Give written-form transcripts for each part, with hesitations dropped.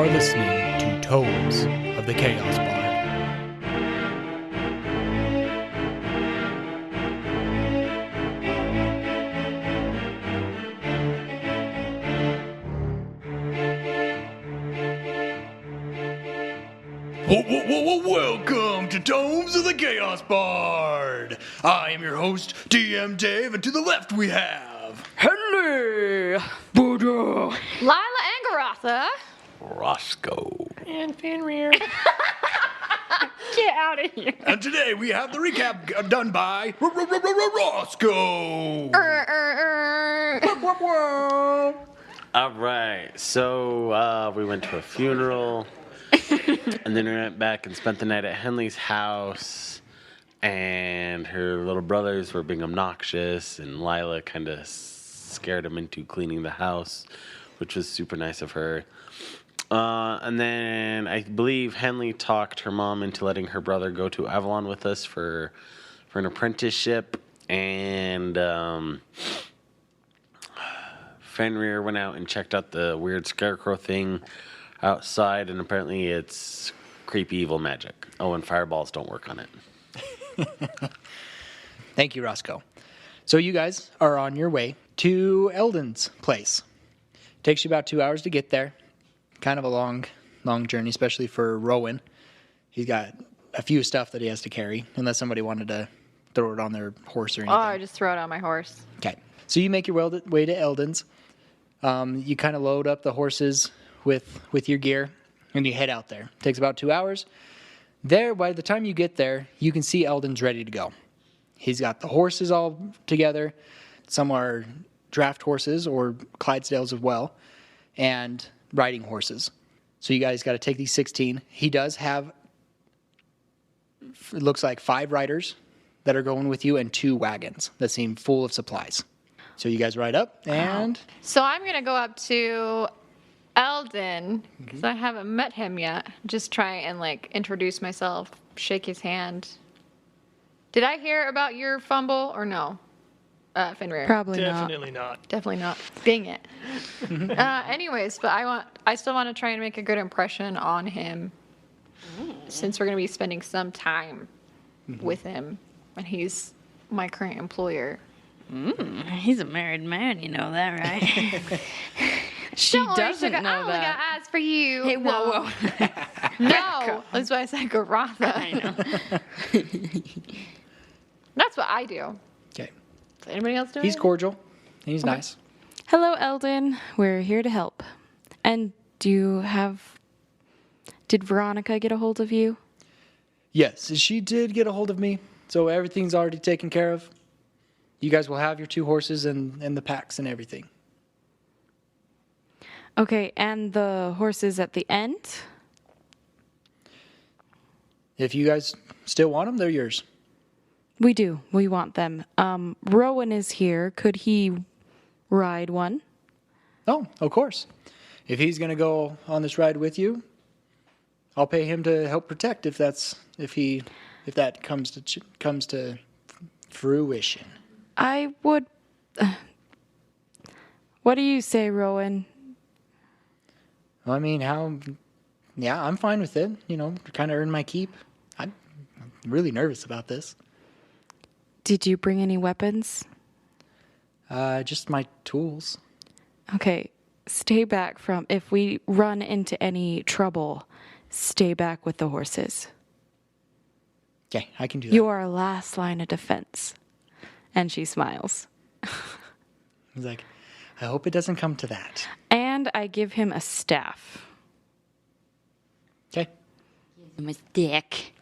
are listening to Tomes of the Chaos Bard. Welcome to Tomes of the Chaos Bard. I am your host, DM Dave, and to the left we have Henry, Buddha, Lila and Garatha. Roscoe. and Fenrir. Get out of here. And today we have the recap done by Roscoe. All right, so we went to a funeral, and then we went back and spent the night at Henley's house, and her little brothers were being obnoxious, and Lila kind of scared them into cleaning the house, which was super nice of her. And then I believe Henley talked her mom into letting her brother go to Avalonne with us for an apprenticeship, and Fenrir went out and checked out the weird scarecrow thing outside, and apparently it's creepy evil magic. Oh, and fireballs don't work on it. Thank you, Roscoe. So you guys are on your way to Eldon's place. Takes you about 2 hours to get there. Kind of a long journey, especially for Rowan. He's got a few stuff that he has to carry, unless somebody wanted to throw it on their horse or anything. Oh, I just throw it on my horse. Okay. So you make your way to Eldon's. You kind of load up the horses with your gear, and you head out there. Takes about 2 hours. There, by the time you get there, you can see Eldon's ready to go. He's got the horses all together. Some are draft horses or Clydesdales as well, and riding horses. So you guys got to take these 16. He does have, it looks like 5 riders that are going with you and 2 wagons that seem full of supplies. So you guys ride up and... So I'm going to go up to Eldon, because I haven't met him yet. Just try and, introduce myself, shake his hand. Did I hear about your fumble or no, Fenrir? Probably Definitely not. Definitely not. Dang it. Anyways, but I still want to try and make a good impression on him, since we're going to be spending some time with him, and he's my current employer. He's a married man, you know that, right? She Don't worry, doesn't sugar, know I only that. got eyes for you. Hey, whoa, whoa. No, that's why I said Garatha. I know. That's what I do. Okay. Does anybody else do He's it? cordial. He's nice. Hello, Eldon. We're here to help. And did Veronica get a hold of you? Yes, she did get a hold of me, so everything's already taken care of. You guys will have your 2 horses and the packs and everything. Okay, and the horses at the end? If you guys still want them, they're yours. We do. We want them. Rowan is here. Could he ride one? Oh, of course. If he's going to go on this ride with you, I'll pay him to help protect if that comes to fruition. I would... What do you say, Rowan? I mean, yeah, I'm fine with it. You know, kind of earn my keep. I'm really nervous about this. Did you bring any weapons? Just my tools. Okay, stay back from... If we run into any trouble, stay back with the horses. Okay, I can do that. You are our last line of defense. And she smiles. He's like, I hope it doesn't come to that. And I give him a staff. Okay. I'm a dick.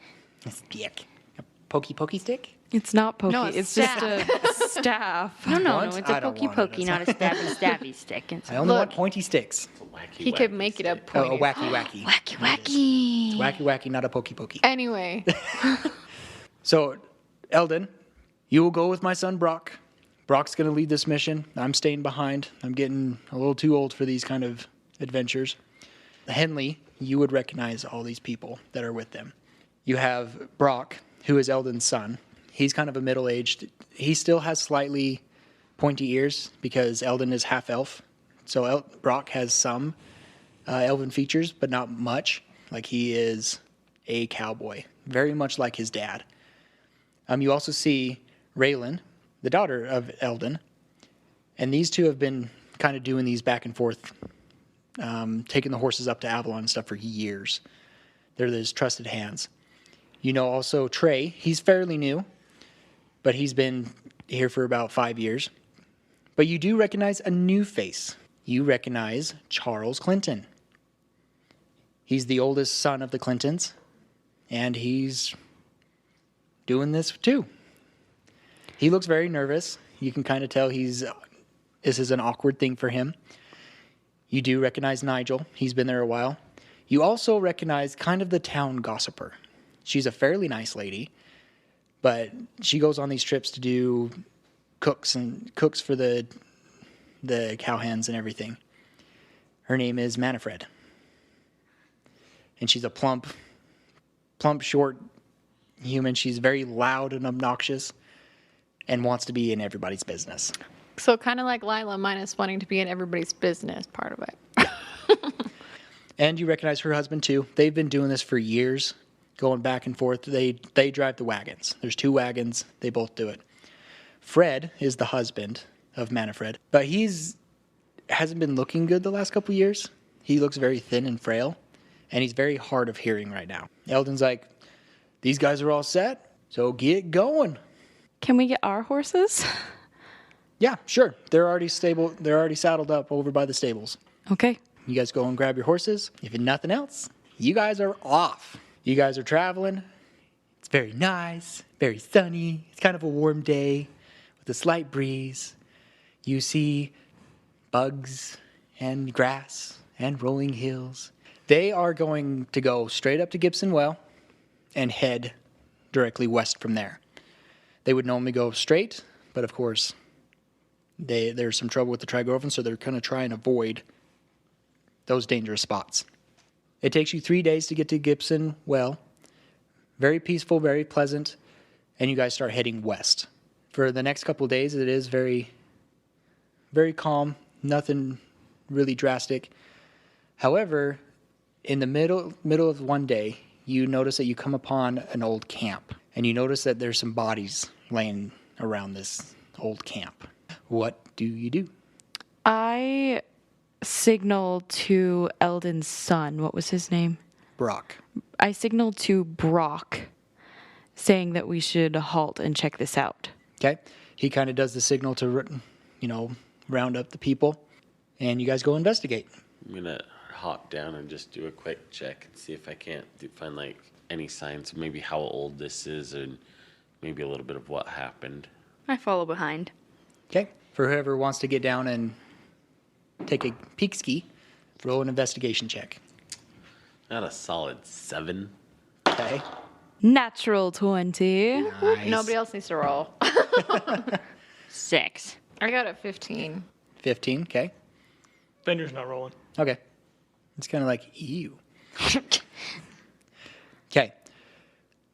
A stick. A pokey stick? It's not pokey. No, it's just a staff. No, Once? it's a I don't want pokey, it. not a stabby stick. It's I only want Look. pointy sticks. He could make it a Oh, point. a wacky. wacky. Wacky, not a pokey. Anyway, So, Eldon, you will go with my son Brock. Brock's going to lead this mission. I'm staying behind. I'm getting a little too old for these kind of adventures. Henley, you would recognize all these people that are with them. You have Brock, who is Eldon's son. He's kind of a middle-aged. He still has slightly pointy ears because Eldon is half elf. So Brock has some elven features, but not much. Like he is a cowboy, very much like his dad. You also see Raylan, the daughter of Eldon, and these two have been kind of doing these back and forth, taking the horses up to Avalonne and stuff for years. They're his trusted hands. You know also Trey, he's fairly new, but he's been here for about 5 years. But you do recognize a new face. You recognize Charles Clinton. He's the oldest son of the Clintons, and he's doing this too. He looks very nervous. You can kind of tell this is an awkward thing for him. You do recognize Nigel. He's been there a while. You also recognize kind of the town gossiper. She's a fairly nice lady, but she goes on these trips to do cooks for the cowhands and everything. Her name is Manfred. And she's a plump, short human. She's very loud and obnoxious and wants to be in everybody's business. So kind of like Lila minus wanting to be in everybody's business part of it. And you recognize her husband too. They've been doing this for years, going back and forth. They drive the wagons. There's 2 wagons. They both do it. Fred is the husband of Manfred, but hasn't been looking good the last couple years. He looks very thin and frail, and he's very hard of hearing right now. Eldon's like, these guys are all set, so get going. Can we get our horses? Yeah, sure. They're already saddled up over by the stables. Okay. You guys go and grab your horses. If nothing else, you guys are off. You guys are traveling. It's very nice, very sunny. It's kind of a warm day with a slight breeze. You see bugs and grass and rolling hills. They are going to go straight up to Gibson Well and head directly west from there. They would normally go straight, but of course, there's some trouble with the Trigroven, so they're going to try and avoid those dangerous spots. It takes you 3 days to get to Gibson Well. Very peaceful, very pleasant, and you guys start heading west. For the next couple of days, it is very, very calm, nothing really drastic. However, in the middle of one day, you notice that you come upon an old camp, and you notice that there's some bodies laying around this old camp. What do you do? I signal to Eldon's son. What was his name? Brock. I signaled to Brock saying that we should halt and check this out. Okay. He kind of does the signal to, round up the people, and you guys go investigate. I'm going to hop down and just do a quick check and see if I can't find, any signs of maybe how old this is and maybe a little bit of what happened. I follow behind. Okay. For whoever wants to get down and take a peek ski, roll an investigation check. Not a solid 7. Okay. Natural 20. Nice. Nobody else needs to roll. 6. I got a 15. 15. Okay. Bender's not rolling. Okay. It's kind of like, ew. Okay.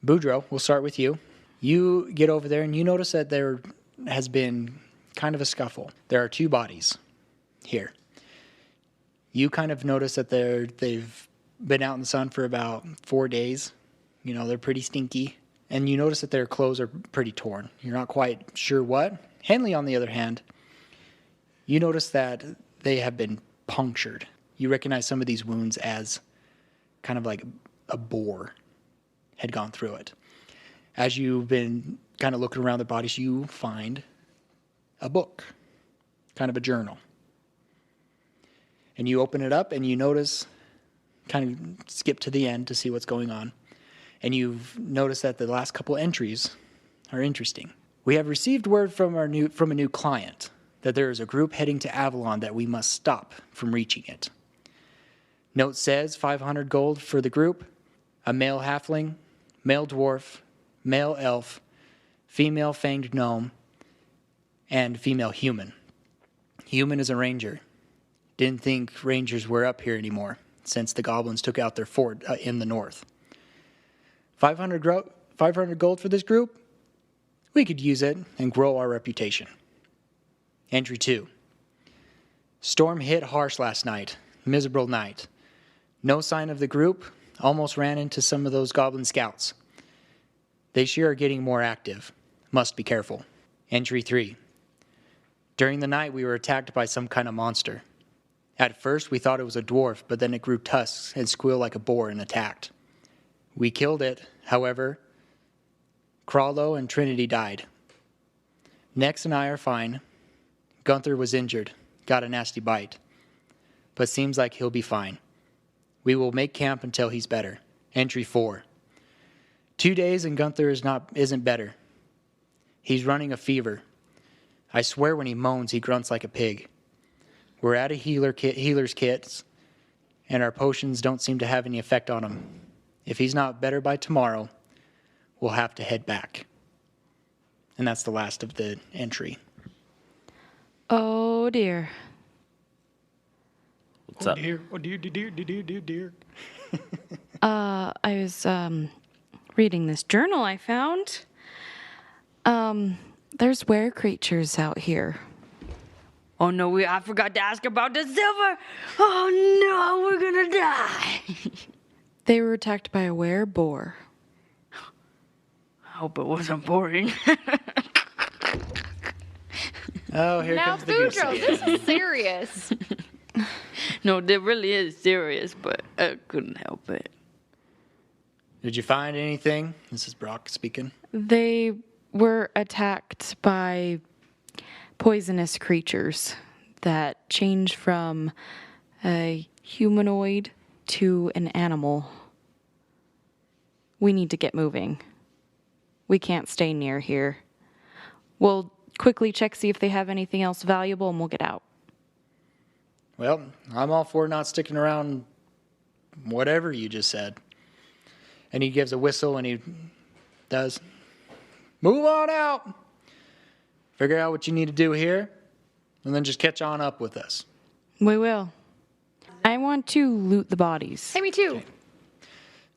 Boudreaux, we'll start with you. You get over there and you notice that there has been kind of a scuffle. There are 2 bodies here. You kind of notice that they've been out in the sun for about 4 days. They're pretty stinky. And you notice that their clothes are pretty torn. You're not quite sure what. Henley, on the other hand, you notice that they have been punctured. You recognize some of these wounds as kind of like a boar had gone through it. As you've been kind of looking around the bodies, you find a book, kind of a journal. And you open it up and you notice, kind of skip to the end to see what's going on. And you've noticed that the last couple entries are interesting. We have received word from a new client that there is a group heading to Avalonne that we must stop from reaching it. Note says 500 gold for the group, a male halfling, male dwarf, male elf, female fanged gnome, and female human. Human is a ranger. Didn't think rangers were up here anymore since the goblins took out their fort in the north. 500 gold for this group? We could use it and grow our reputation. Entry 2. Storm hit harsh last night. Miserable night. No sign of the group. Almost ran into some of those goblin scouts. They sure are getting more active. Must be careful. Entry 3. During the night, we were attacked by some kind of monster. At first, we thought it was a dwarf, but then it grew tusks and squealed like a boar and attacked. We killed it, however. Crawlo and Trinity died. Nex and I are fine. Gunther was injured, got a nasty bite, but seems like he'll be fine. We will make camp until he's better. Entry 4. 2 days and Gunther isn't better. He's running a fever. I swear when he moans, he grunts like a pig. We're out of healer's kits, and our potions don't seem to have any effect on him. If he's not better by tomorrow, we'll have to head back. And that's the last of the entry. Oh dear. What's up? Dear, oh dear, dear, dear, dear, dear. I was reading this journal I found. There's were creatures out here. Oh no, I forgot to ask about the silver. Oh no, we're gonna die. They were attacked by a were-boar. I hope it wasn't boring. Oh, here Now, comes the goose Boudreaux, again. this is serious. No, it really is serious, but I couldn't help it. Did you find anything? This is Brock speaking. They were attacked by poisonous creatures that change from a humanoid to an animal. We need to get moving. We can't stay near here. We'll quickly check, see if they have anything else valuable, and we'll get out. Well, I'm all for not sticking around whatever you just said. And he gives a whistle and he does. Move on out. Figure out what you need to do here, and then just catch on up with us. We will. I want to loot the bodies. Hey, me too.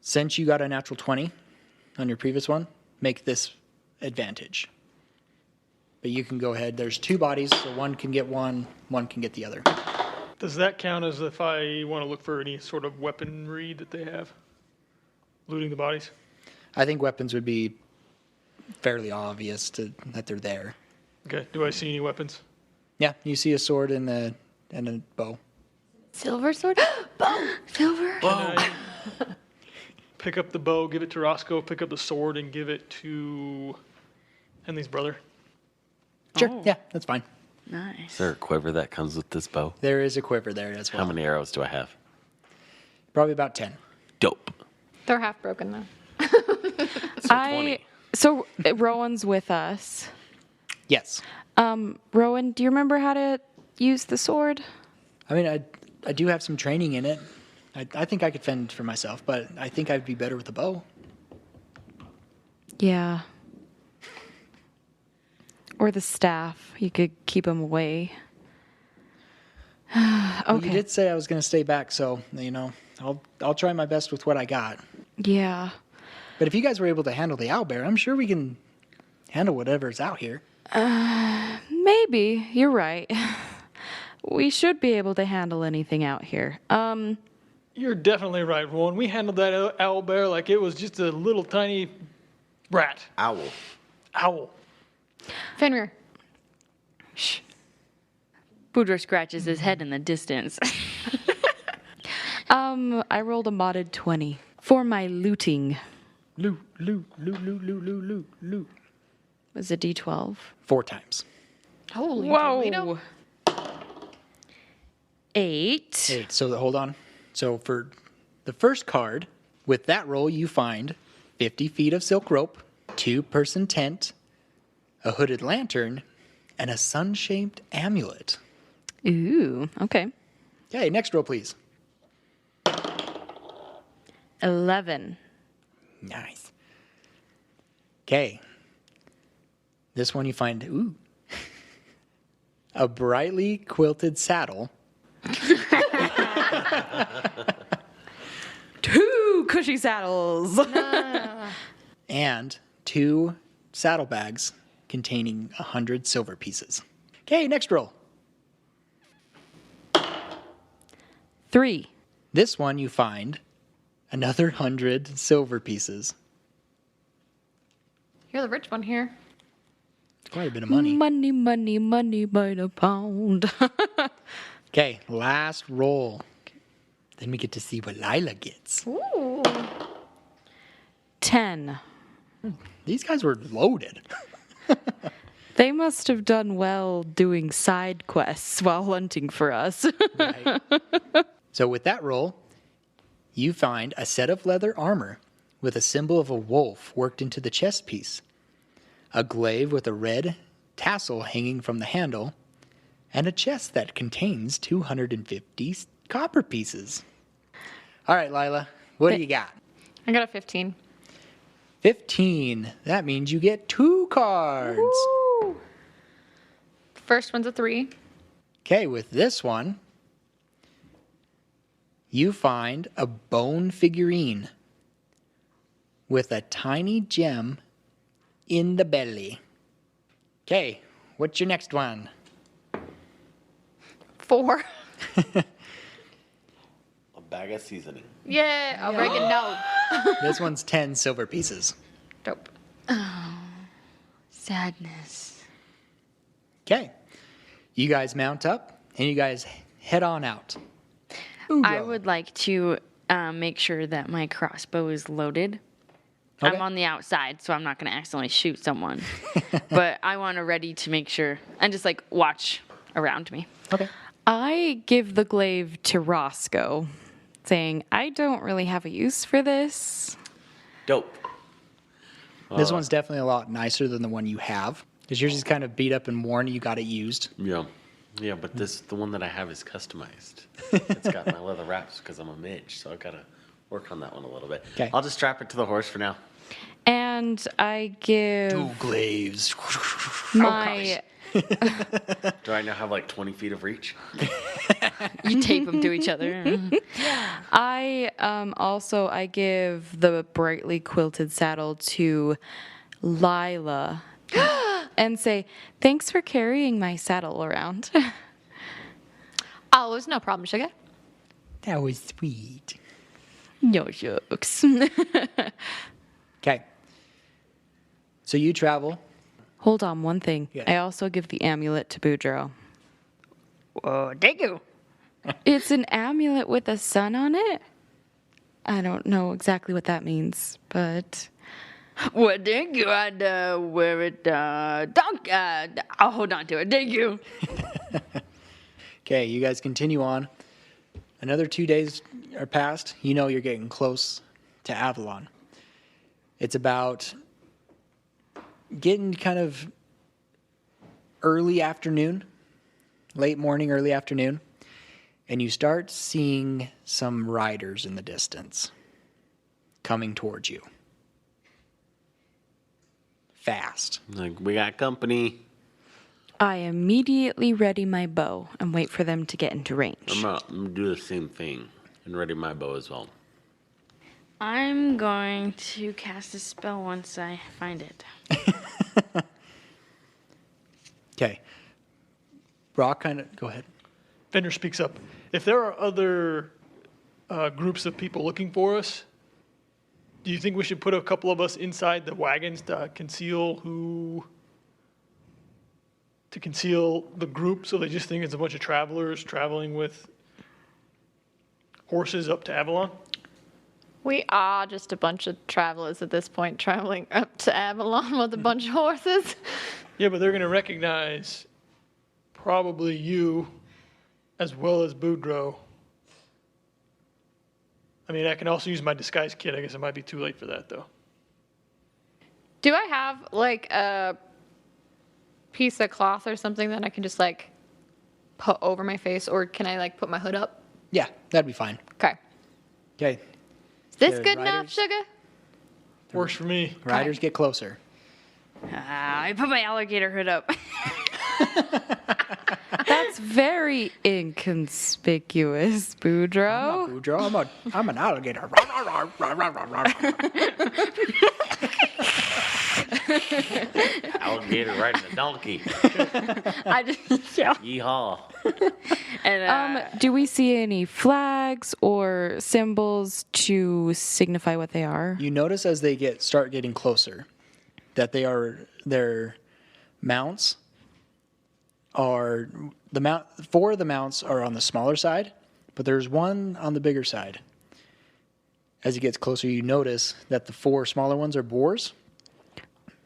Since you got a natural 20 on your previous one, make this advantage. But you can go ahead. There's 2 bodies, so one can get one can get the other. Does that count as if I want to look for any sort of weaponry that they have? Looting the bodies? I think weapons would be fairly obvious that they're there. Okay, do I see any weapons? Yeah, you see a sword and a bow. Silver sword? Bow! Silver? Can I pick up the bow, give it to Roscoe, pick up the sword, and give it to Henley's brother? Sure, Oh. yeah, that's fine. Nice. Is there a quiver that comes with this bow? There is a quiver there as well. How many arrows do I have? Probably about 10. Dope. They're half broken, though. So 20. Rowan's with us. Yes. Rowan, do you remember how to use the sword? I mean, I do have some training in it. I think I could fend for myself, but I think I'd be better with a bow. Yeah. Or the staff. You could keep him away. Well, Okay. you did say I was going to stay back, so, I'll try my best with what I got. Yeah. But if you guys were able to handle the owlbear, I'm sure we can handle whatever's out here. Maybe. You're right. We should be able to handle anything out here. You're definitely right, Rowan. We handled that owl bear like it was just a little tiny rat. Owl. Fenrir. Boudreaux scratches his head in the distance. I rolled a modded 20 for my looting. Loot. Was a D12. 4 times. Holy Toledo. 8. 8. So hold on. So for the first card, with that roll, you find 50 feet of silk rope, 2-person tent, a hooded lantern, and a sun-shaped amulet. Ooh, okay. Okay, next roll, please. 11. Nice. Okay. This one you find, a brightly quilted saddle. 2 cushy saddles. And 2 saddlebags containing 100 silver pieces. Okay, next roll. 3. This one you find another 100 silver pieces. You're the rich one here. It's quite a bit of money. Money, money, money by the pound. Okay, last roll. Then we get to see what Lila gets. Ooh. 10. These guys were loaded. They must have done well doing side quests while hunting for us. Right. So with that roll, you find a set of leather armor with a symbol of a wolf worked into the chest piece, a glaive with a red tassel hanging from the handle, and a chest that contains 250 copper pieces. All right, Lila, what do you got? I got a 15. 15. That means you get 2 cards. Woo. First one's a 3. Okay, with this one, you find a bone figurine with a tiny gem in the belly. Okay, what's your next one? 4. A bag of seasoning. Yeah, oregano. This one's 10 silver pieces. Dope. Sadness. Okay, you guys mount up and you guys head on out. I would like to make sure that my crossbow is loaded. Okay. I'm on the outside, so I'm not going to accidentally shoot someone. But I want to ready to make sure and just like watch around me. Okay. I give the glaive to Roscoe, saying, I don't really have a use for this. Dope. This one's definitely a lot nicer than the one you have. Because yours is kind of beat up and worn. You got it used. Yeah. Yeah, but the one that I have is customized. It's got my leather wraps because I'm a mage, so I've got to work on that one a little bit. 'Kay. I'll just strap it to the horse for now. And I give 2 glaives. my... Do I now have like 20 feet of reach? You tape them to each other. I I give the brightly quilted saddle to Lila and say, thanks for carrying my saddle around. Oh, it was no problem, sugar. That was sweet. No jokes. Okay. So you travel. Hold on, one thing. Yes. I also give the amulet to Boudreaux. Oh, thank you. It's an amulet with a sun on it. I don't know exactly what that means, but Well, thank you. I'd wear it. I'll hold on to it. Thank you. Okay, you guys continue on. Another 2 days are passed. You know you're getting close to Avalonne. It's about getting kind of early afternoon, late morning, early afternoon, and you start seeing some riders in the distance coming towards you. Fast. Like, we got company. I immediately ready my bow and wait for them to get into range. I'm gonna do the same thing and ready my bow as well. I'm going to cast a spell once I find it. Okay. Brock, go ahead. Fender speaks up. If there are other groups of people looking for us, do you think we should put a couple of us inside the wagons to conceal the group so they just think it's a bunch of travelers traveling with horses up to Avalonne? We are just a bunch of travelers at this point traveling up to Avalonne with a bunch of horses. Yeah, but they're going to recognize probably you as well as Boudreaux. I mean, I can also use my disguise kit. I guess it might be too late for that, though. Do I have like a piece of cloth or something that I can just like put over my face, or can I like put my hood up? Yeah, that'd be fine. Okay. Okay. Is this The good enough, riders- sugar? Works for me. Riders get closer. I put my alligator hood up. That's very inconspicuous, Boudreaux. Boudreaux, I'm an alligator. Alligator riding a donkey. I just yeah. Yeehaw. And Do we see any flags or symbols to signify what they are? You notice as they start getting closer that their mounts are four of the mounts are on the smaller side, but there's one on the bigger side. As it gets closer, you notice that the four smaller ones are boars.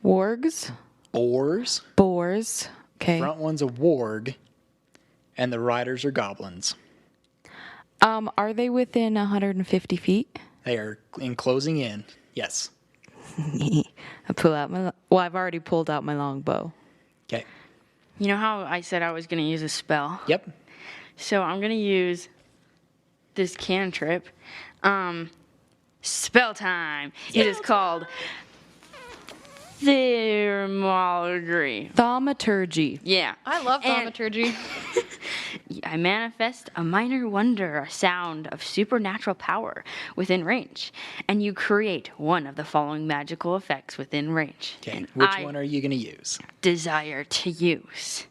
Wargs? Boars. Boars. Okay. Front one's a warg, and the riders are goblins. Are they within 150 feet? They are enclosing in. Yes. I pull out I've already pulled out my longbow. Okay. you know how I said I was going to use a spell? Yep. So I'm going to use this cantrip. Spell time. It is called Thermology. Thaumaturgy. Yeah. I love And- thaumaturgy. I manifest a minor wonder, a sound of supernatural power within range, and you create one of the following magical effects within range. Okay. And Which I one are you going to use? desire to use.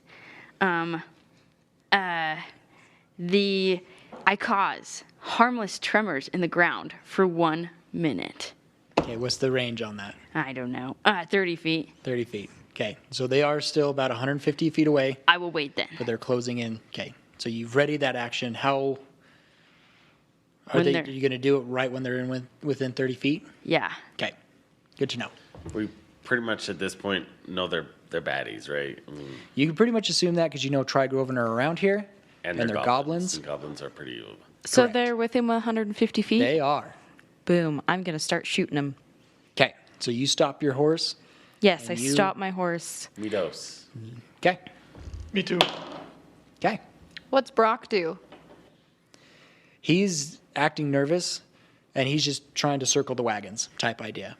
I cause harmless tremors in the ground for 1 minute. Okay. What's the range on that? I don't know. 30 feet. 30 feet. Okay. So they are still about 150 feet away, I will wait then. but they're closing in. Okay. So you've readied that action. How are When they? they're- Are you going to do it right when they're within 30 feet? Yeah. Okay. Good to know. We pretty much at this point know they're baddies, right? I mean, You can pretty much assume that because you know Trigroven are around here, and they're goblins. And goblins are pretty. So Correct. they're within 150 feet? They are. Boom. I'm going to start shooting them. Okay. So you stop your horse. Yes, I And you- stop my horse. Midos. Okay. Me too. Okay. What's Brock do? He's acting nervous, and he's just trying to circle the wagons type idea.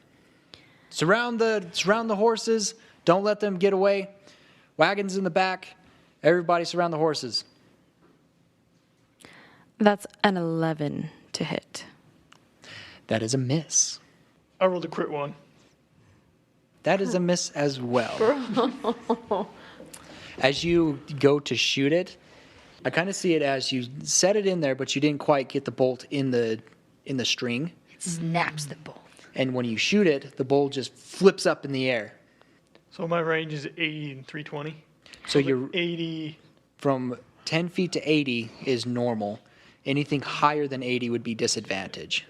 Surround the horses. Don't let them get away. Wagons in the back. Everybody surround the horses. That's an 11 to hit. That is a miss. I rolled a crit one. That is a miss as well. As you go to shoot it, I kind of see it as you set it in there, but you didn't quite get the bolt in the string. Snaps the bolt. And when you shoot it, the bolt just flips up in the air. So my range is 80 and 320. So you're 80. from 10 feet to 80 is normal. Anything higher than 80 would be disadvantage.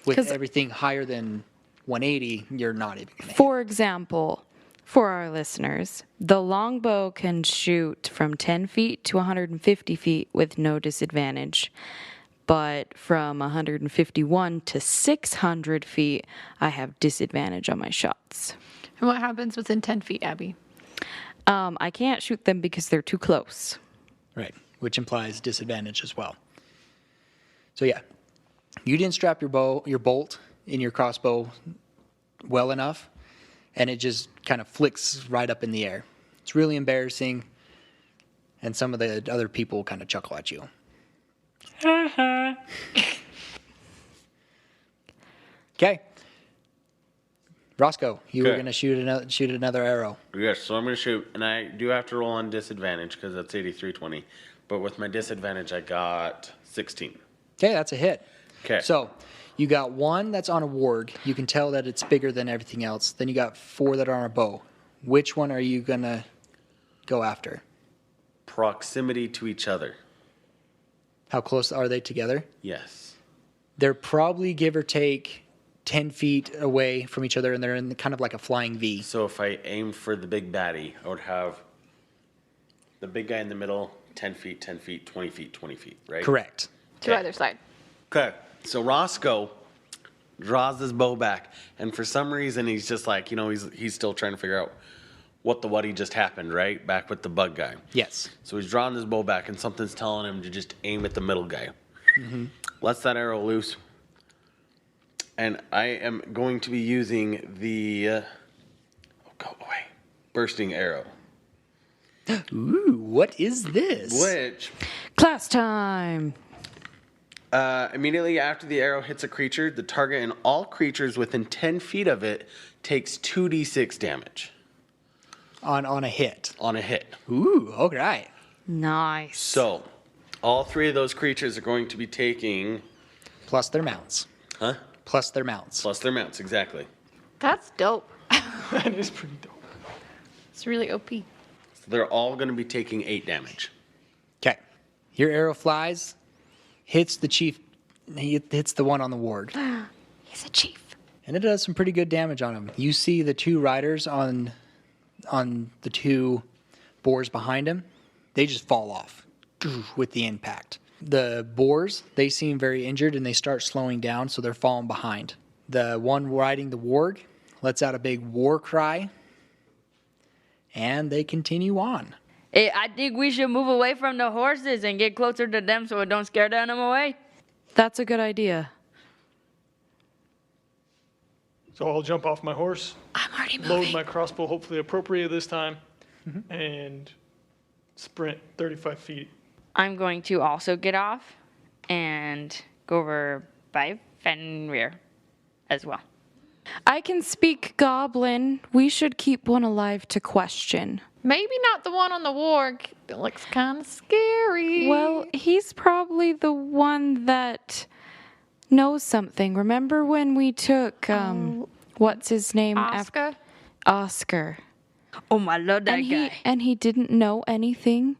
With 'Cause- everything higher than 180, you're not even going to hit. For example, for our listeners, the longbow can shoot from 10 feet to 150 feet with no disadvantage. But from 151 to 600 feet, I have disadvantage on my shots. And what happens within 10 feet, Abby? I can't shoot them because they're too close. Right, which implies disadvantage as well. So yeah, you didn't strap your bolt in your crossbow well enough, and it just kind of flicks right up in the air. It's really embarrassing, and some of the other people kind of chuckle at you. Okay, Roscoe, you were Okay. going to shoot another arrow. Yes, so I'm going to shoot, and I do have to roll on disadvantage because that's 8320. But with my disadvantage, I got 16. Okay, that's a hit. Okay. So you got one that's on a warg. You can tell that it's bigger than everything else. Then you got four that are on a bow. Which one are you going to go after? Proximity to each other. How close are they together? Yes. They're probably give or take 10 feet away from each other, and they're in kind of like a flying V. So if I aimed for the big baddie, I would have the big guy in the middle, 10 feet, 10 feet, 20 feet, 20 feet, right? Correct. To Okay. either side. Okay, so Roscoe draws his bow back, and for some reason he's just like, he's still trying to figure out what he just happened, right? Back with the bug guy. Yes. So he's drawing his bow back, and something's telling him to just aim at the middle guy. Lets that arrow loose, and I am going to be using the go away bursting arrow, Ooh, what is this? which Class time. immediately after the arrow hits a creature, the target and all creatures within 10 feet of it takes 2d6 damage. On a hit. on a hit. Ooh, all right. Nice. So, all 3 of those creatures are going to be taking, Plus their mounts. huh? Plus their mounts. Plus their mounts, exactly. That's dope. That is pretty dope. It's really OP. So they're all going to be taking 8 damage. Okay. Your arrow flies, hits the chief. He hits the one on the ward. He's a chief. And it does some pretty good damage on him. You see the 2 riders on the 2 boars behind him. They just fall off with the impact. The boars, they seem very injured and they start slowing down, so they're falling behind. The one riding the warg lets out a big war cry, and they continue on. Hey, I think we should move away from the horses and get closer to them so it don't scare them away. That's a good idea. So I'll jump off my horse, I'm already moving. load my crossbow, hopefully appropriate this time, and sprint 35 feet. I'm going to also get off and go over by Fenrir as well. I can speak Goblin. We should keep one alive to question. Maybe not the one on the warg. It looks kind of scary. Well, he's probably the one that knows something. Remember when we took, what's his name? Oscar? Oscar. Oh, I love that guy. And he didn't know anything,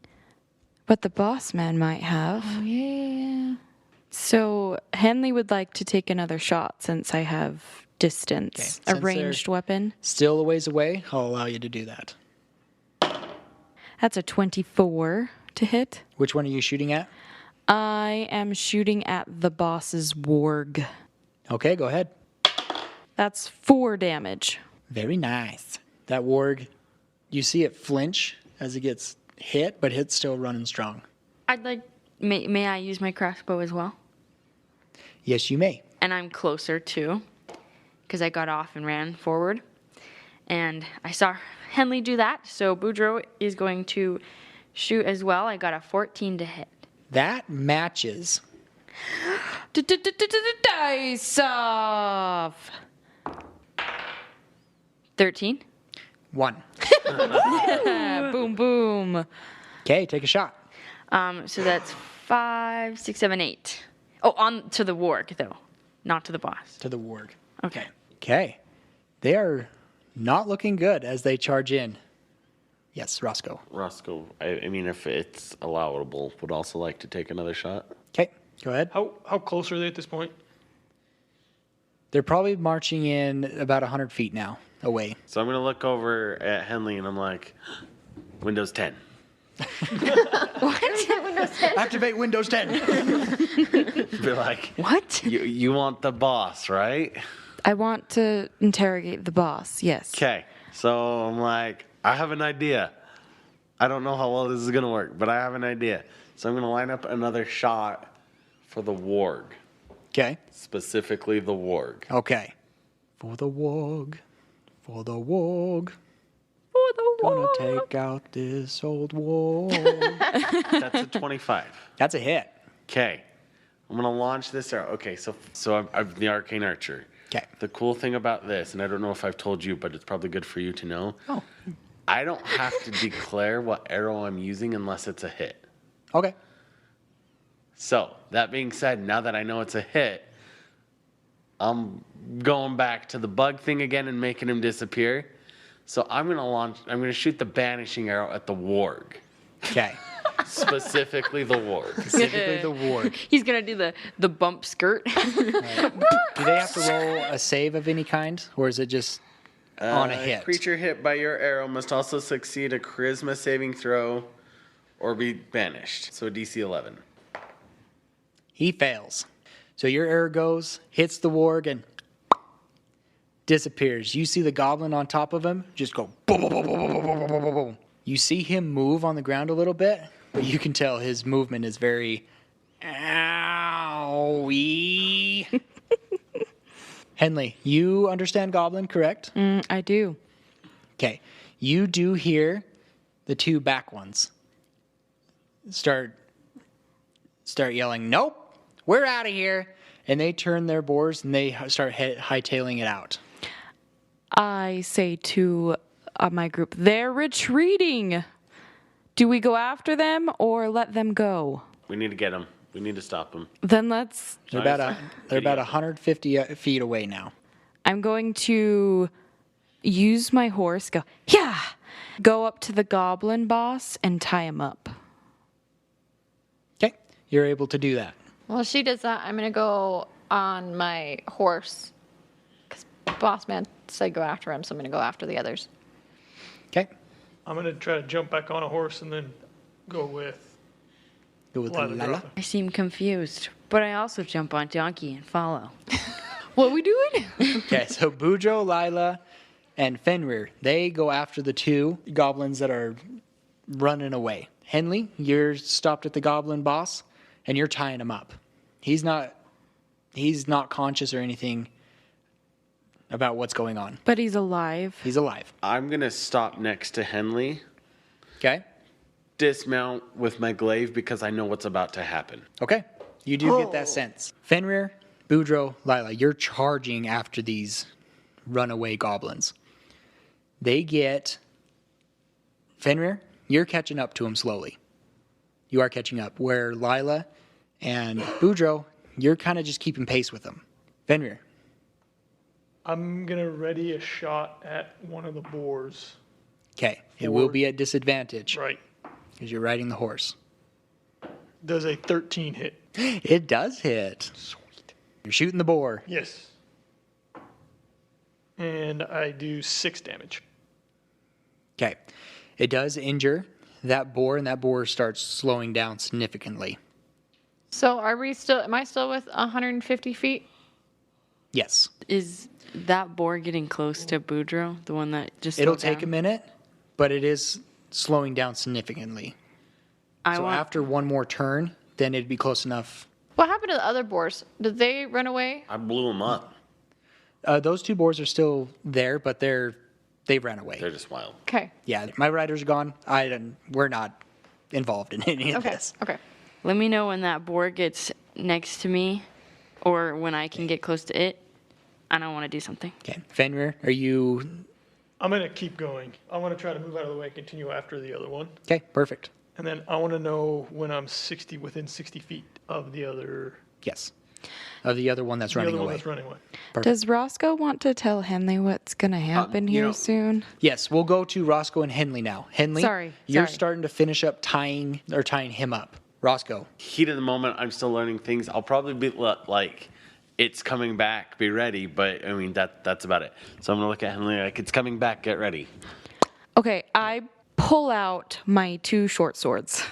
but the boss man might have. Oh, yeah. So Henley would like to take another shot since I have distance, Okay, a since ranged they're- weapon. Still a ways away, I'll allow you to do that. That's a 24 to hit. Which one are you shooting at? I am shooting at the boss's warg. Okay, go ahead. That's 4 damage. Very nice. That warg, you see it flinch as it gets hit, but it's still running strong. I'd like, may I use my crossbow as well? Yes, you may. And I'm closer too, because I got off and ran forward. And I saw Henley do that, so Boudreaux is going to shoot as well. I got a 14 to hit. That matches. Dice off. 13. 1. Boom, boom. Okay, take a shot. So that's 5, 6, 7, 8. Oh, on to the warg though, not to the boss. To the warg. Okay. Okay. They are not looking good as they charge in. Yes, Roscoe. Roscoe, I mean, if it's allowable, would also like to take another shot. Okay, go ahead. How close are they at this point? They're probably marching in about 100 feet now away. So I'm going to look over at Henley and I'm like, Windows 10. Activate Windows 10. Be like, What? you want the boss, right? I want to interrogate the boss, yes. Okay. So I'm like, I have an idea. I don't know how well this is going to work, but I have an idea. So I'm going to line up another shot for the warg, Okay. specifically the warg. Okay. For the warg. For the warg. For the Gonna warg. take out this old warg. That's a 25. That's a hit. Okay. I'm going to launch this arrow. Okay, so I'm the arcane archer. Okay. The cool thing about this, and I don't know if I've told you, but it's probably good for you to know. Oh. I don't have to declare what arrow I'm using unless it's a hit. Okay. So, that being said, now that I know it's a hit, I'm going back to the bug thing again and making him disappear. So I'm going to shoot the banishing arrow at the warg. Okay. Specifically the warg. Specifically the warg. He's gonna do the bump skirt. Do they have to roll a save of any kind, or is it just on a hit? Creature hit by your arrow must also succeed a charisma saving throw or be banished. So DC 11. He fails. So your arrow goes, hits the warg, and disappears. You see the goblin on top of him just go boom, boom, boom, boom, boom, boom, boom, boom, boom. You see him move on the ground a little bit, but you can tell his movement is very owie. Henley, you understand goblin, correct? I do. Okay. You do hear the 2 back ones start yelling, "Nope, we're out of here." And they turn their boars and they start hightailing it out. I say to my group, they're retreating. Do we go after them or let them go? We need to get them. We need to stop them. Then let's. They're about 150 feet away now. I'm going to use my horse. Go up to the goblin boss and tie him up. Okay, you're able to do that. While she does that, I'm going to go on my horse. Because boss man said go after him, so I'm going to go after the others. Okay, I'm going to try to jump back on a horse and then go with Lila Lila. Groffin. I seem confused, but I also jump on donkey and follow. What are we doing? Okay, so Boudreaux, Lila, and Fenrir, they go after the two goblins that are running away. Henley, you're stopped at the goblin boss, and you're tying him up. He's not conscious or anything about what's going on. But he's alive. He's alive. I'm going to stop next to Henley, Okay? dismount with my glaive because I know what's about to happen. Okay. You do get that sense. Fenrir, Boudreaux, Lila, you're charging after these runaway goblins. They get... Fenrir, you're catching up to them slowly. You are catching up. Where Lila and Boudreaux, you're kind of just keeping pace with them. Fenrir, I'm going to ready a shot at one of the boars. okay. It will be at disadvantage Right. because you're riding the horse. Does a 13 hit? It does hit. Sweet. You're shooting the boar. Yes. And I do 6 damage. Okay. It does injure that boar, and that boar starts slowing down significantly. So am I still with 150 feet? Yes. Is that boar getting close to Boudreaux, the one that just It'll slowed take a down? minute, but it is slowing down significantly. So after one more turn, then it'd be close enough. What happened to the other boars? Did they run away? I blew them up. Those two boars are still there, but they've ran away. They're just wild. Okay. Yeah, my rider's gone. We're not involved in any of Okay. this. Okay. Let me know when that boar gets next to me or when I can get close to it. I don't want to do something. Okay. Fenrir, are you... I'm going to keep going. I want to try to move out of the way and continue after the other one. Okay, perfect. And then I want to know when I'm within 60 feet of the other Yes. Of the other one that's running one away. that's running away. Does Roscoe want to tell Henley what's going to happen here soon? Yes, we'll go to Roscoe and Henley now. Henley, Sorry. you're starting to finish up tying him up. Roscoe. Heat of the moment, I'm still learning things. I'll probably be like, it's coming back, be ready. But I mean, that's about it. So I'm going to look at Henley like, it's coming back, get ready. Okay, I pull out my 2 short swords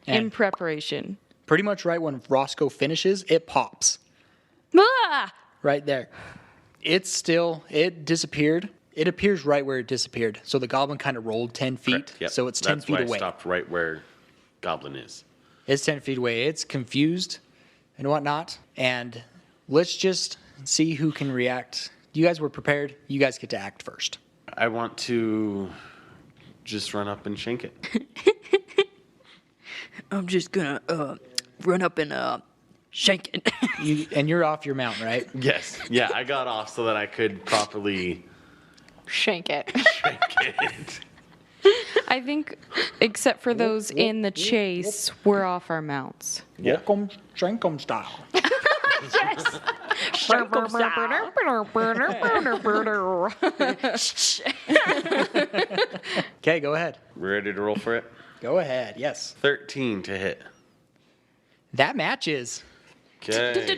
in And- preparation. Pretty much right when Roscoe finishes, it pops. Ah! Right there. It disappeared. It appears right where it disappeared. So the goblin kind of rolled 10 feet. Correct, yep. So it's 10 That's feet why away. I stopped right where Goblin is. It's 10 feet away. It's confused and whatnot. And let's just see who can react. You guys were prepared. You guys get to act first. I want to just run up and shank it. I'm just gonna run up and shank it. You're off your mount, right? Yes. Yeah, I got off so that I could properly Shank it. shank it. I think, except for those in the chase, we're off our mounts. Yeah. Welcome, Shankum style. Okay, go ahead. Ready to roll for it? Go ahead. Yes. 13 to hit. That matches. Okay.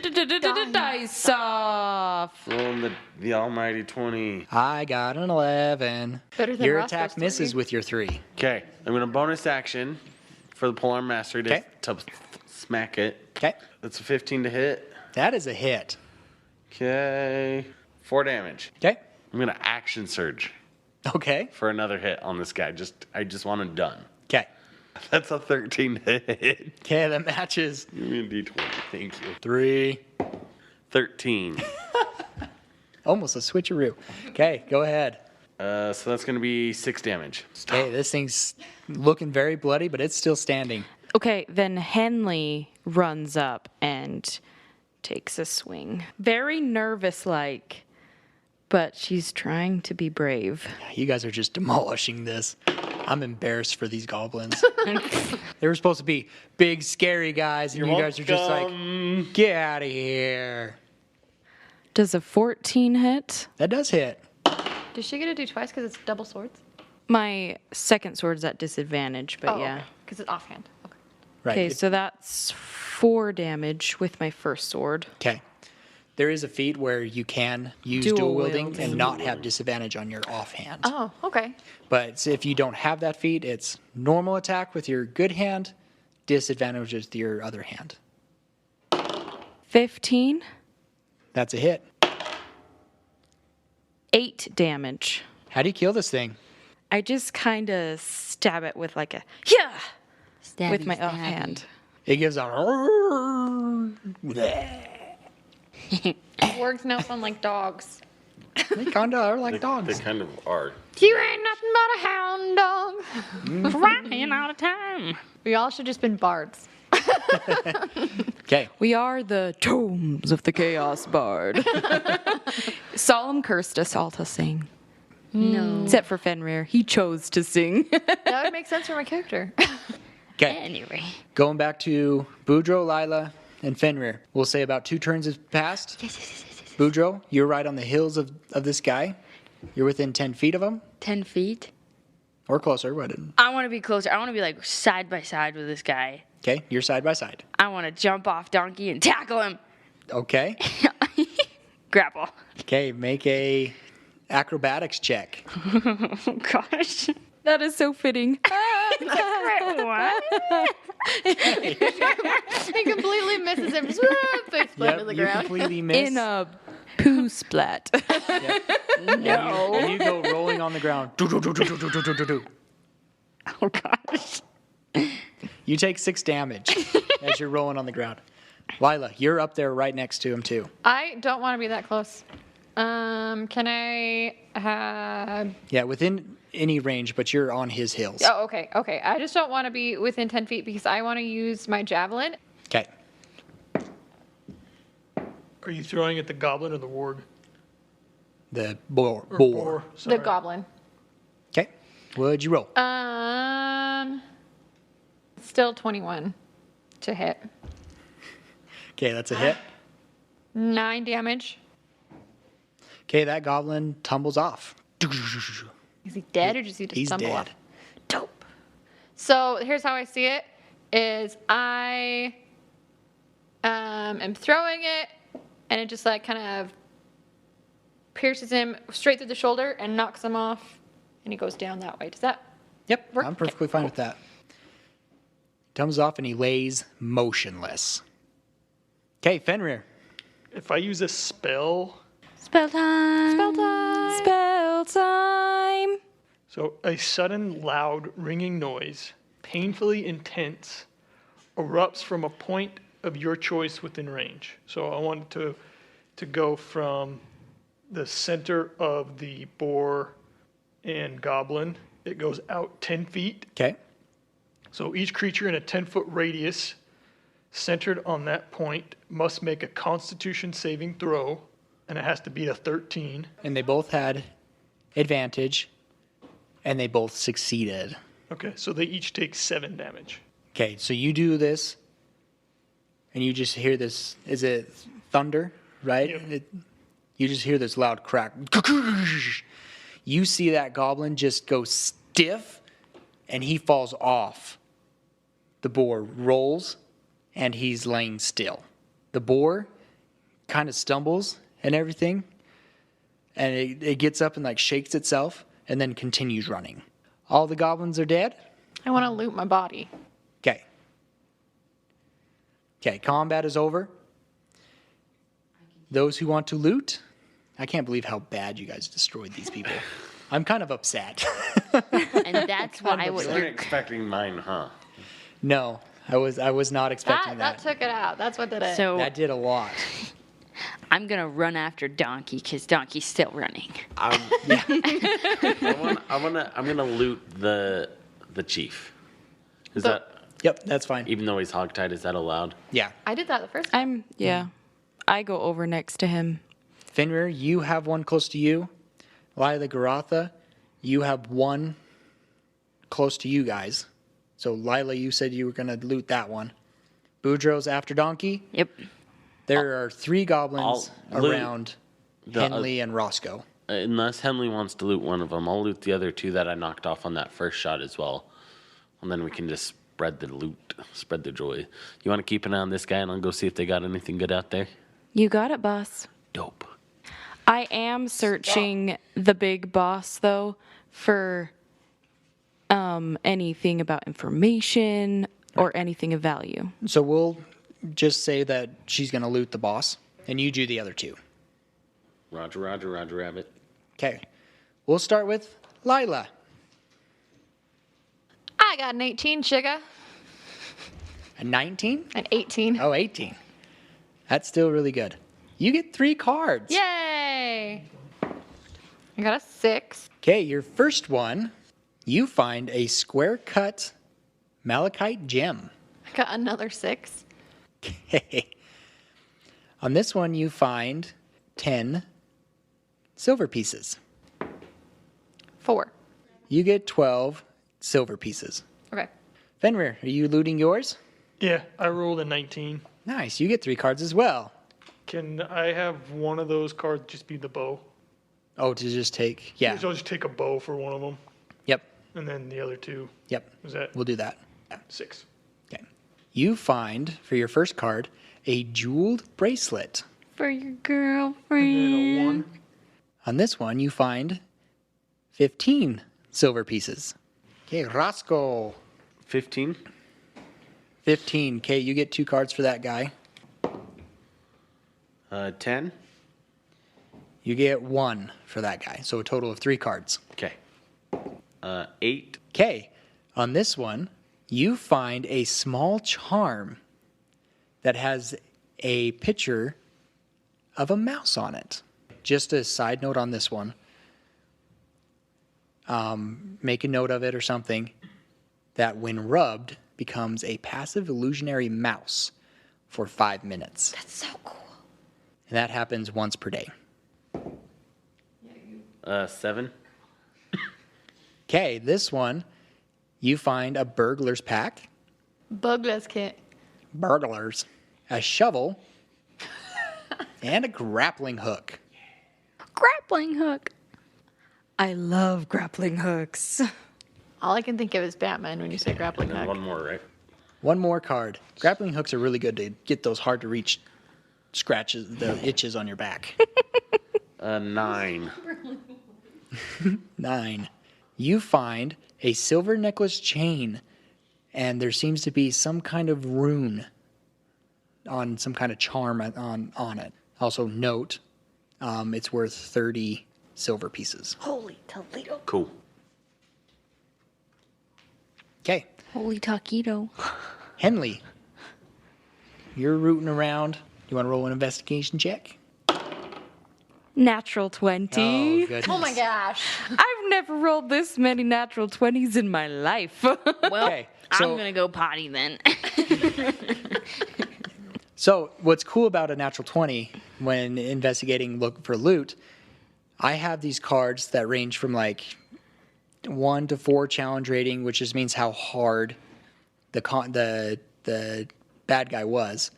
Dice off. Rolling the almighty 20. I got an 11. Better than Your Roscoe's attack misses 3. with your 3. Okay, I'm gonna bonus action for the polearm mastery to, Okay. to smack it. Okay. That's a 15 to hit. That is a hit. Okay, 4 damage. Okay. I'm gonna action surge Okay. for another hit on this guy. I just want him done. Okay. That's a 13 to hit. Okay, that matches. Give me a d20. Thank you. 3. 13. Almost a switcheroo. Okay, go ahead. So that's gonna be 6 damage. Okay, this thing's looking very bloody, but it's still standing. Okay, then Henley runs up and takes a swing. Very nervous like, but she's trying to be brave. You guys are just demolishing this. I'm embarrassed for these goblins. They were supposed to be big, scary guys, and you guys are just like, get out of here. Does a 14 hit? That does hit. Does she get to do twice because it's double swords? My second sword's at disadvantage, but yeah. Because it's offhand. Okay. Right. Okay, so that's 4 damage with my first sword. Okay. There is a feat where you can use Dual dual wielding wielding. and not have disadvantage on your offhand. Oh, okay. But if you don't have that feat, it's normal attack with your good hand, disadvantage with your other hand. 15, That's a hit. 8 damage. How do you kill this thing? I just kind of stab it with like a, yeah, Stabby, with my stabby. Oh. offhand. It gives a. Words now sound like dogs. They kind of are like dogs. They kind of are. You ain't nothing but a hound dog. Crying all the time. We all should just been bards. Okay. We are the tomes of the chaos bard. Solemn cursed us all to sing. No. Except for Fenrir. He chose to sing. That would make sense for my character. Okay. Anyway. Going back to Boudreaux, Lila, and Fenrir. We'll say about 2 turns have passed. Yes. Boudreaux, you're right on the heels of this guy. You're within 10 feet of him 10 feet. or closer. What? I want to be closer. I want to be like side by side with this guy. Okay, you're side by side. I want to jump off Donkey and tackle him. Okay. Grapple. Okay, make a acrobatics check. Oh, gosh. That is so fitting. What? He completely misses him. Just face plant to the you ground. completely miss. In a poo splat. No. And you go rolling on the ground. Do. Oh, gosh. You take 6 damage as you're rolling on the ground. Lila, you're up there right next to him too. I don't want to be that close. Can I have... Yeah, within any range, but you're on his heels. Oh, okay. I just don't want to be within 10 feet because I want to use my javelin. Okay. Are you throwing at the goblin or the warg? The boar. Or Boar. Sorry. The goblin. Okay. What'd you roll? Still 21 to hit. Okay, that's a hit. 9 damage. Okay, that goblin tumbles off. Is he dead or does he just He's tumble dead. off? Dope. So here's how I see it: is I am throwing it, and it just like kind of pierces him straight through the shoulder and knocks him off, and he goes down that way. Does that? Yep, Work? I'm perfectly fine with that. Tumbles off and he lays motionless. Okay, Fenrir. If I use a spell, Spell time. Spell time. Spell time. so a sudden, loud, ringing noise, painfully intense, erupts from a point of your choice within range. So I wanted to go from the center of the boar and goblin. It goes out 10 feet. Okay. So each creature in a 10-foot radius centered on that point must make a Constitution saving throw, and it has to beat a 13. And they both had advantage, and they both succeeded. Okay, so they each take 7 damage. Okay, so you do this, and you just hear this. Is it thunder, right? Yep. You just hear this loud crack. You see that goblin just go stiff, and he falls off. The boar rolls, and he's laying still. The boar kind of stumbles and everything, and it gets up and like shakes itself, and then continues running. All the goblins are dead. I want to loot my body. Okay. Okay, combat is over. Those who want to loot, I can't believe how bad you guys destroyed these people. I'm kind of upset. And that's why You what weren't you're... expecting mine, huh? No, I was not expecting That that. took it out. That's what did it. So That did a lot. I'm going to run after Donkey because Donkey's still running. I'm gonna loot the chief. Is that Yep, that's fine. even though he's hogtied? Is that allowed? Yeah. I did that the first time. I go over next to him Fenrir, you have one close to you. Lila Garatha, you have one close to you guys. So Lila, you said you were going to loot that one. Boudreaux's after Donkey. Yep. There are 3 goblins I'll loot around the Henley and Roscoe. Unless Henley wants to loot one of them, I'll loot the other 2 that I knocked off on that first shot as well. And then we can just spread the loot, spread the joy. You want to keep an eye on this guy and I'll go see if they got anything good out there? You got it, boss. Dope. I am searching the big boss, though, for anything about information or anything of value. So we'll just say that she's going to loot the boss, and you do the other 2. Roger, rabbit. Okay. We'll start with Lila. I got an 18, Sugar. A 19? An 18. Oh, 18. That's still really good. You get 3 cards. Yay! I got a 6. Okay, your first one, you find a square cut malachite gem. I got another 6. Okay. On this one, you find 10 silver pieces. 4. You get 12 silver pieces. Okay. Fenrir, are you looting yours? Yeah, I rolled a 19. Nice. You get 3 cards as well. Can I have one of those cards just be the bow? Oh, to just take. Yeah. So I'll just take a bow for one of them, Yep. and then the other 2. Yep. Is that We'll do that. 6? Okay. You find, for your first card, a jeweled bracelet. For your And then girlfriend. a 1. On this one, you find 15 silver pieces. Okay, Roscoe. 15? 15. Okay, you get 2 cards for that guy. 10? You get 1 for that guy. So a total of 3 cards. Okay. 8? Okay, on this one, you find a small charm that has a picture of a mouse on it. Just a side note on this one. Make a note of it or something that when rubbed becomes a passive illusionary mouse for 5 minutes. That's so cool. And that happens once per day. 7? Okay, this one, you find a burglar's pack. Bugler's kit. Burglars. A shovel. And a grappling hook. Grappling hook. I love grappling hooks. All I can think of is Batman when you say grappling And then hook. one more, right? One more card. Grappling hooks are really good to get those hard to reach scratches, the itches on your back. 9. 9. You find a silver necklace chain, and there seems to be some kind of rune on some kind of charm on it. Also note, it's worth 30 silver pieces. Holy Toledo. Cool. Okay, Holy taquito. Henley, you're rooting around. You want to roll an investigation check? Natural 20. Oh, goodness. Oh my gosh. I've never rolled this many natural 20s in my life. Well, Okay, so- I'm going to go potty then. So what's cool about a natural 20 when investigating look for loot, I have these cards that range from like 1 to 4 challenge rating, which just means how hard the bad guy was.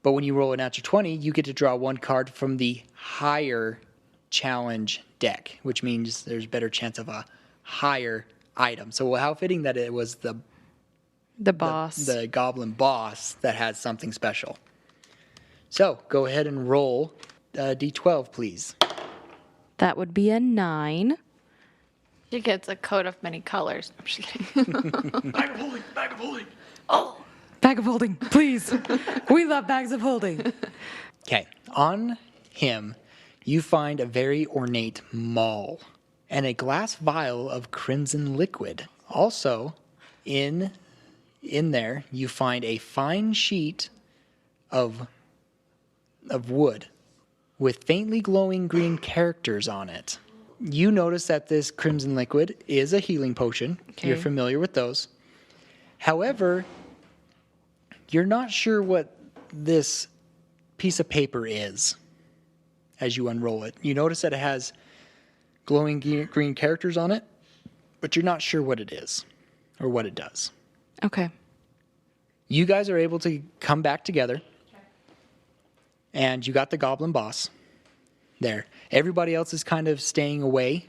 But when you roll a natural 20, you get to draw 1 card from the higher challenge deck, which means there's better chance of a higher item. So how fitting that it was the boss. the goblin boss that has something special. So go ahead and roll D12, please. That would be a 9. She gets a coat of many colors. I'm just kidding. Bag of holding, bag of holding. Bag of holding, please. We love bags of holding. Okay, on him, you find a very ornate maul and a glass vial of crimson liquid. Also, in there, you find a fine sheet of wood with faintly glowing green characters on it. You notice that this crimson liquid is a healing potion. Okay. You're familiar with those. However, you're not sure what this piece of paper is as you unroll it. You notice that it has glowing green characters on it, but you're not sure what it is or what it does. Okay. You guys are able to come back together, and you got the goblin boss there. Everybody else is kind of staying away,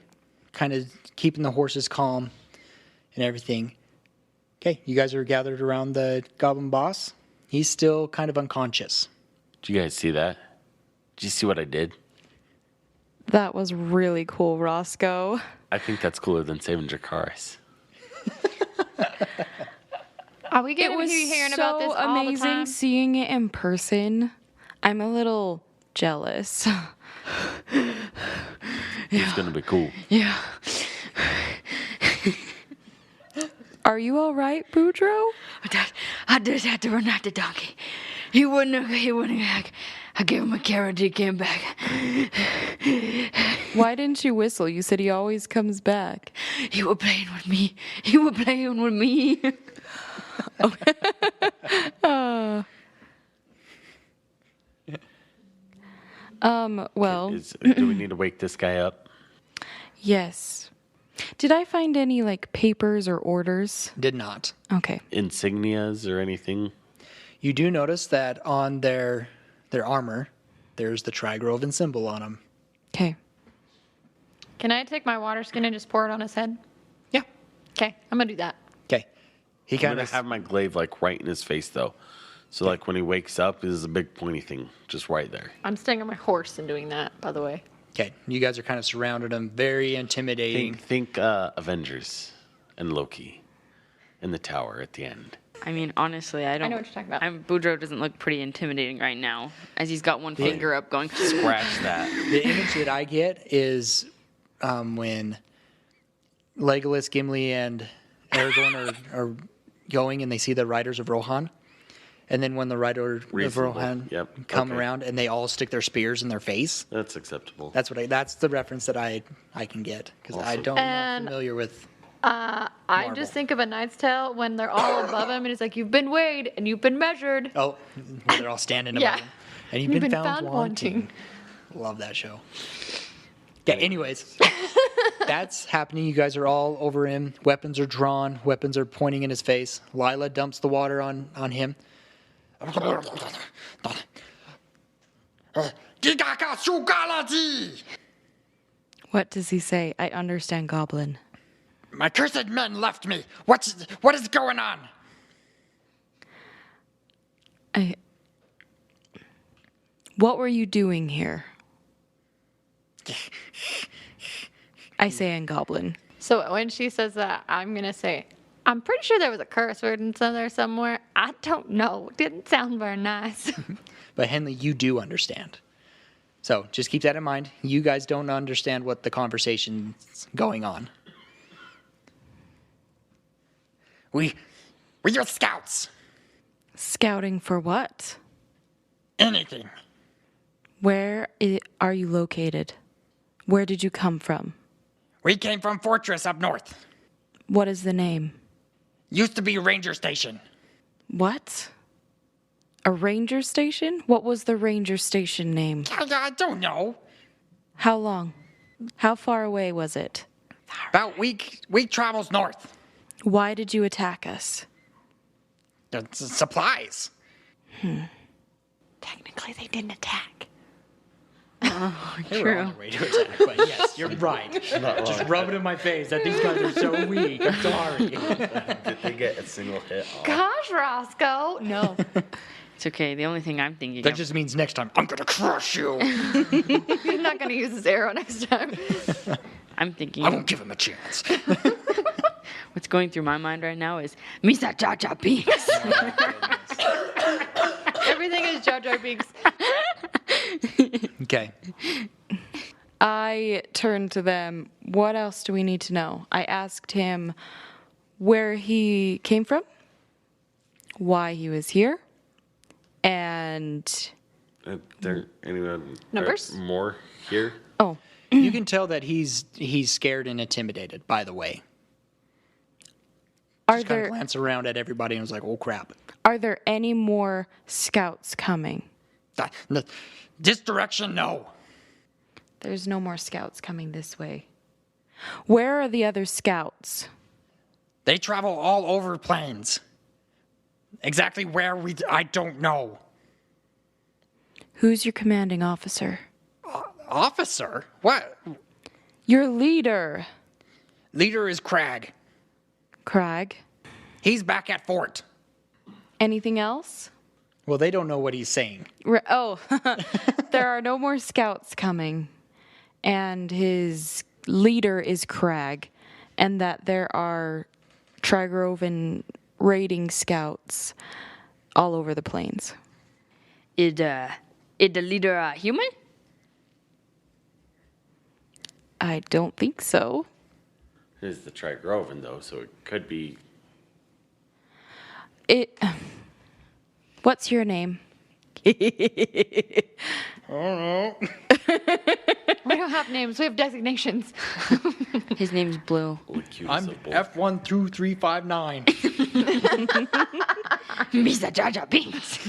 kind of keeping the horses calm and everything. Okay, you guys are gathered around the goblin boss. He's still kind of unconscious. Did you guys see that? Did you see what I did? That was really cool, Roscoe. I think that's cooler than saving Dracarys. Are we It getting was hearing so about this all the amazing time? seeing it in person. I'm a little jealous. It's gonna be cool. Yeah. Are you all right, Boudreaux? I just had to run out the donkey. He wouldn't. I gave him a carrot. He came back. Why didn't you whistle? You said he always comes back. He was playing with me. He was playing with me. Well, Do we need to wake this guy up? yes. Did I find any like papers or orders? Did not. Okay. Insignias or anything? You do notice that on their armor, there's the Trigroven symbol on them. Okay. Can I take my water skin and just pour it on his head? Yeah. Okay, I'm gonna do that. Okay. He I'm kind gonna of have my glaive like right in his face though. So like when he wakes up, this is a big pointy thing just right there. I'm staying on my horse and doing that, by the way. okay. You guys are kind of surrounded him. Very intimidating. Think Avengers and Loki in the tower at the end. I mean, honestly, I don't. I know what you're talking about. Boudreaux doesn't look pretty intimidating right now, as he's got one finger up, going. Scratch that. The image that I get is when Legolas, Gimli, and Aragorn are going and they see the Riders of Rohan. And then when the Riders of Reasonable. Rohan Yep. come Okay. around and they all stick their spears in their face. That's acceptable. That's the reference that I can get because I Awesome. don't am And- familiar with. I Marvel. just think of A Knight's Tale when they're all above him and it's like, you've been weighed and you've been measured. Oh, when they're all standing above Yeah. him. And you've been found wanting. Love that show. Yeah, anyways. That's happening. You guys are all over him. Weapons are drawn. Weapons are pointing in his face. Lila dumps the water on him. What does he say? I understand Goblin. My cursed men left me. What is going on? What were you doing here? I say in Goblin. So when she says that, I'm going to say, I'm pretty sure there was a curse word in there somewhere. I don't know. Didn't sound very nice. But Henley, you do understand. So just keep that in mind. You guys don't understand what the conversation's going on. We're scouts. Scouting for what? Anything. Where are you located? Where did you come from? We came from Fortress up north. What is the name? Used to be Ranger Station. What? A ranger station? What was the ranger station name? I don't know. How long? How far away was it? About week travels north. Why did you attack us? Supplies. Technically, they didn't attack. They were on their way to attack, but yes, you're right. Just rub it in my face that these guys are so weak. I'm sorry. Did they get a single hit off? Gosh, Roscoe. No. It's okay. The only thing I'm thinking That of. just means next time I'm gonna crush you. He's not going to use his arrow next time. I'm thinking. I won't give him a chance. What's going through my mind right now is Misa Jar Jar Binks. Everything is Jar Jar Binks. Okay. I turned to them. What else do we need to know? I asked him where he came from, why he was here, and There anyone Numbers? more here? oh, You can tell that he's scared and intimidated, by the way. are Just kind of there glance around at everybody and was like, oh crap. are there any more scouts coming? This direction, no. There's no more scouts coming this way. Where are the other scouts? They travel all over plains. Exactly where I don't know. Who's your commanding officer? Officer? What? Your leader. Leader is Crag. Crag. He's back at fort. Anything else? Well, they don't know what he's saying. There are no more scouts coming. And his leader is Crag. And that there are Trigroven raiding scouts all over the plains. Is the leader a human? I don't think so. It is the Trigroven, though, so it could be. What's your name? I don't know. We don't have names. We have designations. His name's Blue. I'm F12359. Mr. Jar Jar Binks.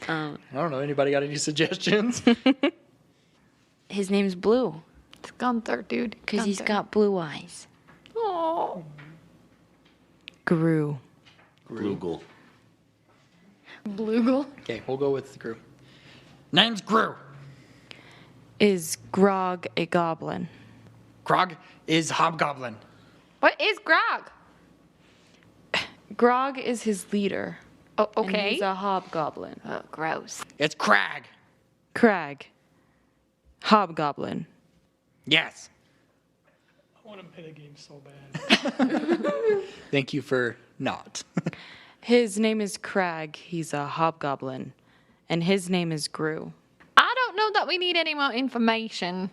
I don't know. Anybody got any suggestions? His name's Blue It's Gunther, dude. because he's got blue eyes. Oh. Gru. Gloogle. Bluegle. Okay, we'll go with Gru. Name's Gru. Is Grog a goblin? Krog is Hobgoblin. What is Grog? Grog is his leader. Oh, And okay. he's a hobgoblin. Oh, gross. It's Crag. Crag. Hobgoblin. Yes. I want to play the game so bad. Thank you for not. His name is Crag. He's a hobgoblin. And his name is Gru. I don't know that we need any more information.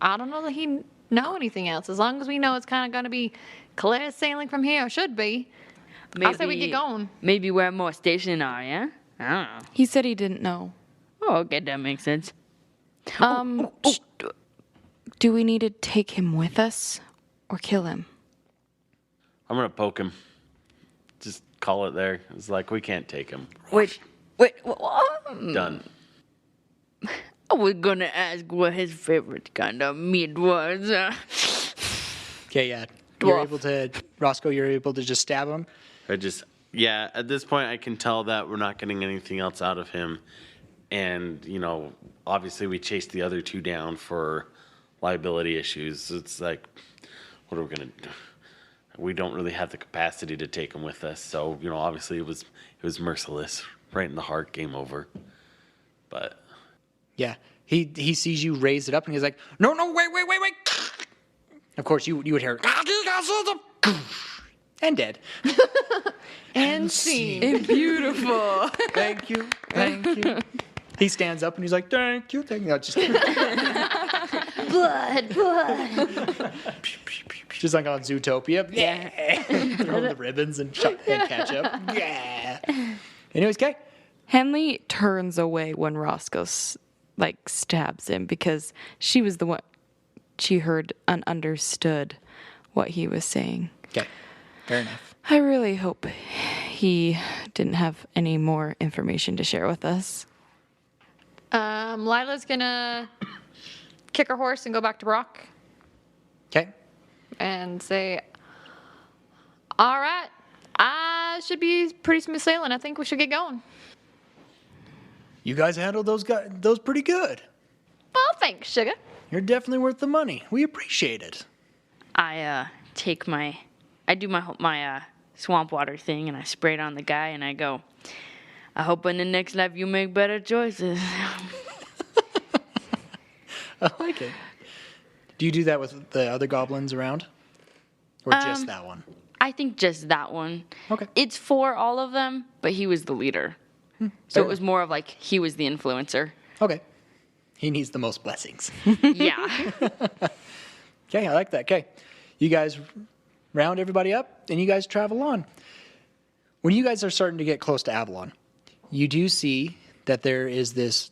I don't know that he know anything else. As long as we know it's kind of going to be clear sailing from here, or should be. I say we get going. Maybe we're more stationary, yeah? I don't know. He said he didn't know. Oh, okay, that makes sense. Do we need to take him with us or kill him? I'm going to poke him. Just call it there. It's like, we can't take him. Wait, what? Done. I was gonna ask what his favorite kind of meat was. Okay, yeah. You're Dwarf. able to, Roscoe, you're able to just stab him. Yeah, at this point, I can tell that we're not getting anything else out of him. And, obviously we chased the other two down for liability issues. It's like, what are we going to do? We don't really have the capacity to take him with us. So, obviously it was merciless. Right in the heart, game over. But Yeah. He sees you raise it up and he's like, no, wait. Of course, you would hear, and dead. And scene. Beautiful. Thank you. He stands up and he's like, thank you. No, just, blood. just like on Zootopia. Yeah. Throw the ribbons and ketchup. Yeah. Anyways, okay. Henley turns away when Roscoe stabs him because she was the one. She heard and understood what he was saying. Okay. Fair enough. I really hope he didn't have any more information to share with us. Lila's gonna kick her horse and go back to Brock Okay. and say, all right, I should be pretty smooth sailing. I think we should get going. You guys handled those pretty good. Well, thanks, sugar. You're definitely worth the money. We appreciate it. I do my swamp water thing and I spray it on the guy and I go, I hope in the next life you make better choices. I like it. Do you do that with the other goblins around? Or just that one? I think just that one. Okay. It's for all of them, but he was the leader. So fair. it was more of like he was the influencer. Okay. He needs the most blessings. Yeah. Okay, I like that. Okay. You guys round everybody up and you guys travel on. When you guys are starting to get close to Avalonne, you do see that there is this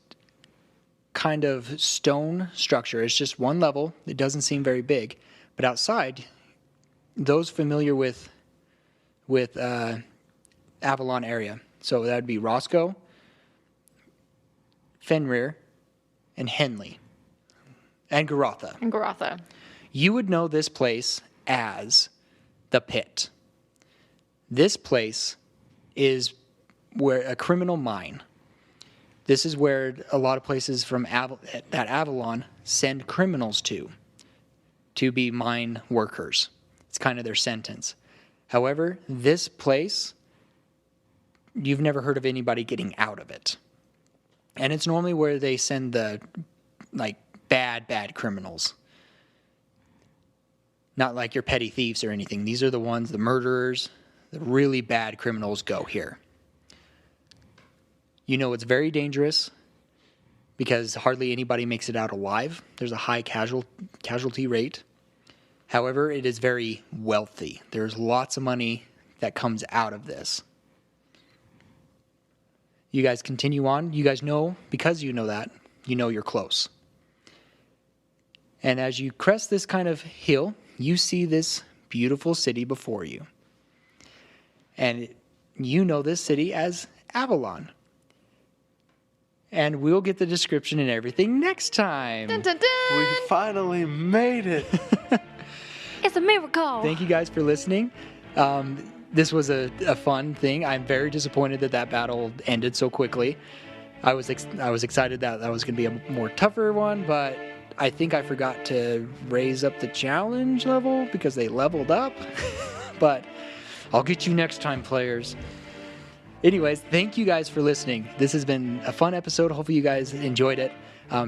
kind of stone structure. It's just one level. It doesn't seem very big. But outside, those familiar with Avalonne area. So that would be Roscoe, Fenrir, and Henley, and Garotha. And Garotha. You would know this place as the Pit. This place is where a criminal mine. This is where a lot of places from that Avalonne send criminals to be mine workers. It's kind of their sentence. However, this place, you've never heard of anybody getting out of it. And it's normally where they send the bad criminals. Not like your petty thieves or anything. These are the ones, the murderers, the really bad criminals go here. You know it's very dangerous because hardly anybody makes it out alive. There's a high casualty rate. However, it is very wealthy. There's lots of money that comes out of this. You guys continue on. You guys know, because you know that, you know you're close. And as you crest this kind of hill, you see this beautiful city before you. And you know this city as Avalonne. And we'll get the description and everything next time. Dun, dun, dun. We finally made it. It's a miracle. Thank you guys for listening. This was a fun thing. I'm very disappointed that battle ended so quickly. I was excited that was going to be a more tougher one, but I think I forgot to raise up the challenge level because they leveled up. But I'll get you next time, players. Anyways, thank you guys for listening. This has been a fun episode. Hopefully you guys enjoyed it.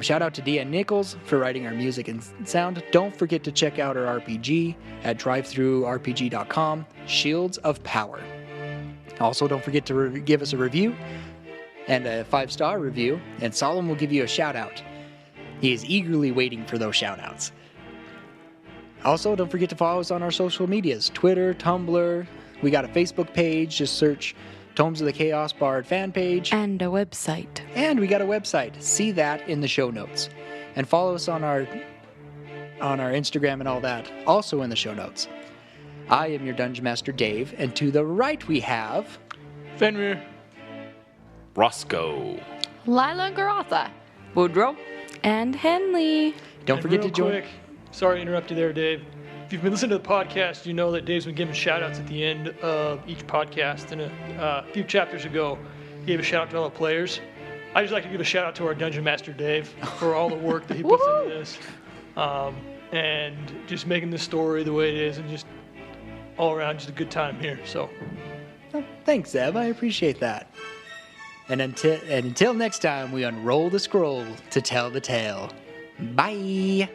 Shout out to Deanne Nichols for writing our music and sound. Don't forget to check out our RPG at drivethrurpg.com, Shields of Power. Also, don't forget to give us a review and a 5-star review, and Solemn will give you a shout out. He is eagerly waiting for those shout outs. Also, don't forget to follow us on our social medias, Twitter, Tumblr. We got a Facebook page. Just search Tomes of the Chaos Bard fan page. And a website. And we got a website. See that in the show notes. And follow us on our Instagram and all that, also in the show notes. I am your Dungeon Master Dave, and to the right we have Fenrir. Roscoe. Lila and Garotha. Woodrow. And Henley. Don't forget to Real join. quick, sorry to interrupt you there, Dave. If you've been listening to the podcast, you know that Dave's been giving shout outs at the end of each podcast. And a few chapters ago, he gave a shout out to all the players. I just like to give a shout out to our Dungeon Master Dave for all the work that he puts into this. And just making this story the way it is, and just all around just a good time here. So Oh, thanks, Zeb. I appreciate that. And until next time, we unroll the scroll to tell the tale. Bye.